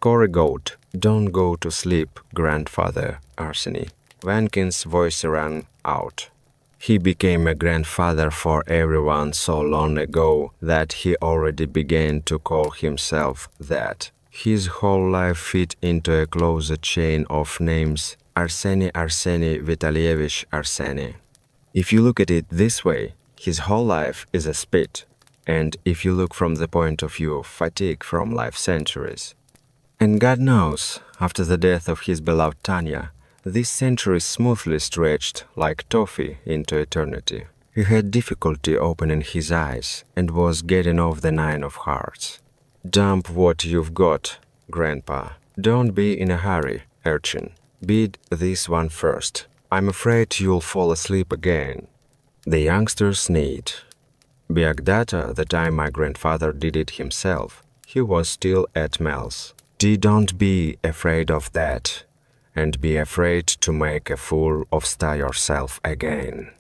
Score a goat. Don't go to sleep, grandfather Arseny. Vankin's voice rang out. He became a grandfather for everyone so long ago that he already began to call himself that. His whole life fit into a closer chain of names, Arseny Vitalyevich Arseny. If you look at it this way, his whole life is a spit, and if you look from the point of view of fatigue from life centuries. And God knows, after the death of his beloved Tanya, these centuries smoothly stretched like toffee into eternity. He had difficulty opening his eyes and was getting off the 9 of hearts. Dump what you've got, Grandpa. Don't be in a hurry, urchin. Bid this one first. I'm afraid you'll fall asleep again. The youngster sneezed. Back that the time my grandfather did it himself. He was still at Mel's. Don't be afraid of that, and be afraid to make a fool of yourself again.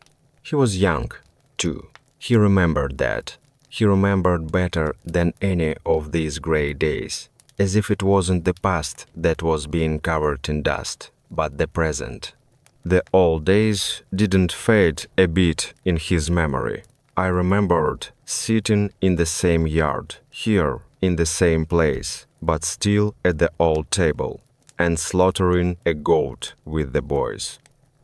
He was young, too. He remembered that. He remembered better than any of these gray days, as if it wasn't the past that was being covered in dust, but the present. The old days didn't fade a bit in his memory. I remembered sitting in the same yard, here, in the same place, but still at the old table, and slaughtering a goat with the boys.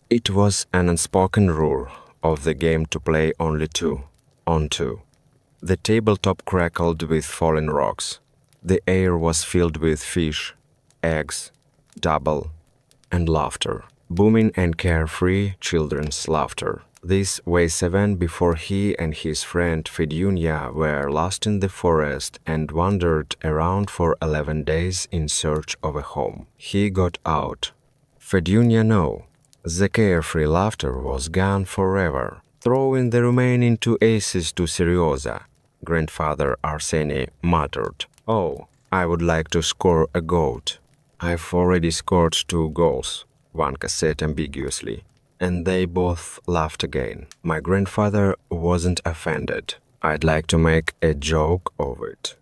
It was an unspoken rule of the game to play only 2 on 2. The tabletop crackled with falling rocks. The air was filled with fish, eggs, double, and laughter. Booming and carefree children's laughter. This was 7 before he and his friend Fedyunya were lost in the forest and wandered around for 11 days in search of a home. He got out. Fedyunya no. The carefree laughter was gone forever. Throwing the remaining 2 aces to Seryoza, Grandfather Arseny muttered, "Oh, I would like to score a goat." "I've already scored 2 goals," Vanka said ambiguously, and they both laughed again. My grandfather wasn't offended. I'd like to make a joke of it.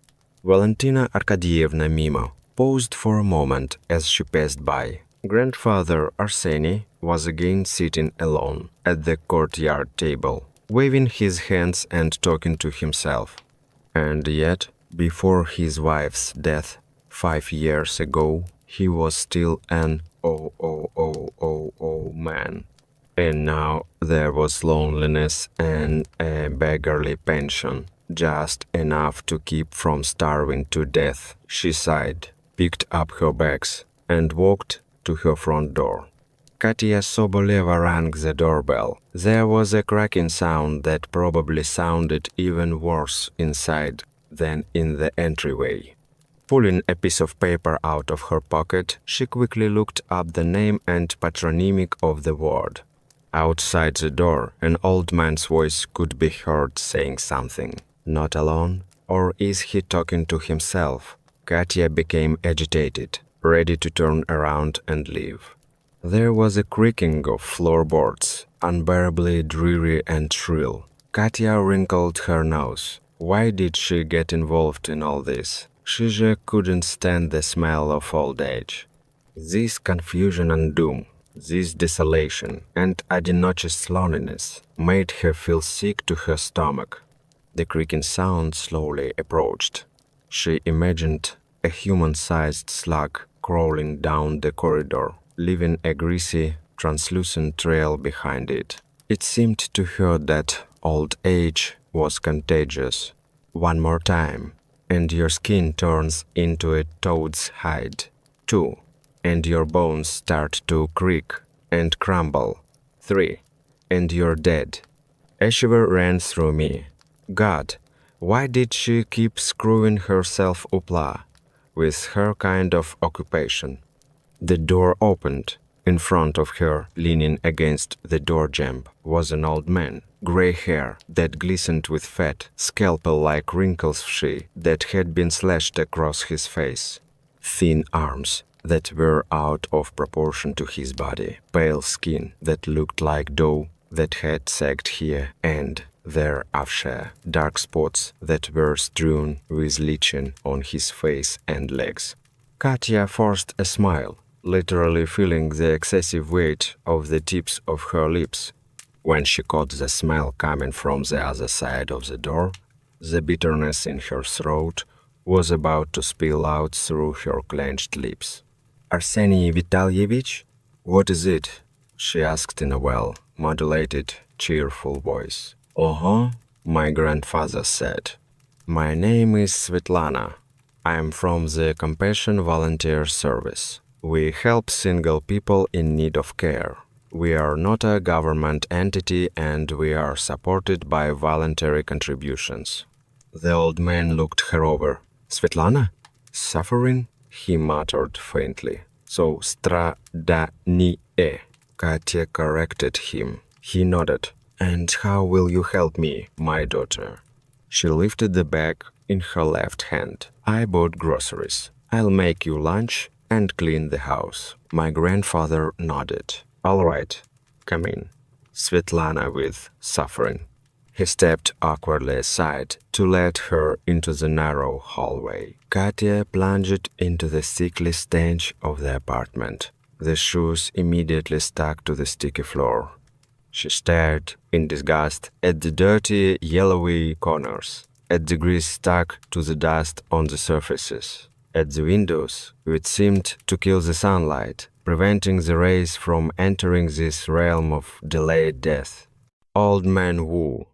Valentina Arkadyevna Mimo paused for a moment as she passed by. Grandfather Arseny was again sitting alone at the courtyard table, waving his hands and talking to himself. And yet, before his wife's death 5 years ago, he was still an man. And now there was loneliness and a beggarly pension, just enough to keep from starving to death. She sighed, picked up her bags, and walked to her front door. Katya Soboleva rang the doorbell. There was a cracking sound that probably sounded even worse inside than in the entryway. Pulling a piece of paper out of her pocket, she quickly looked up the name and patronymic of the ward. Outside the door, an old man's voice could be heard saying something. Not alone? Or is he talking to himself? Katya became agitated, ready to turn around and leave. There was a creaking of floorboards, unbearably dreary and shrill. Katya wrinkled her nose. Why did she get involved in all this? She just couldn't stand the smell of old age. This confusion and doom, this desolation and Adinoch's loneliness made her feel sick to her stomach. The creaking sound slowly approached. She imagined a human-sized slug crawling down the corridor, leaving a greasy, translucent trail behind it. It seemed to her that old age was contagious. One more time, and your skin turns into a toad's hide. 2, and your bones start to creak and crumble. 3, and you're dead. A shiver ran through me. God, why did she keep screwing herself upla with her kind of occupation? The door opened. In front of her, leaning against the door jamb, was an old man. Gray hair that glistened with fat, scalpel-like wrinkles that had been slashed across his face. Thin arms that were out of proportion to his body. Pale skin that looked like dough that had sagged here and there after. Dark spots that were strewn with lichen on his face and legs. Katya forced a smile, literally feeling the excessive weight of the tips of her lips. When she caught the smell coming from the other side of the door, the bitterness in her throat was about to spill out through her clenched lips. "Arseny Vitalyevich? What is it?" she asked in a well-modulated, cheerful voice. "Uh-huh," my grandfather said. "My name is Svetlana. I am from the Compassion Volunteer Service. We help single people in need of care. We are not a government entity and we are supported by voluntary contributions." The old man looked her over. "Svetlana? Suffering?" he muttered faintly. "So stradanie," Katya corrected him. He nodded. "And how will you help me, my daughter?" She lifted the bag in her left hand. "I bought groceries. I'll make you lunch and clean the house." My grandfather nodded. "All right, come in." Svetlana with suffering. He stepped awkwardly aside to let her into the narrow hallway. Katya plunged into the sickly stench of the apartment. The shoes immediately stuck to the sticky floor. She stared in disgust at the dirty, yellowy corners, at the grease stuck to the dust on the surfaces, at the windows, which seemed to kill the sunlight, preventing the rays from entering this realm of delayed death. Old Man Wu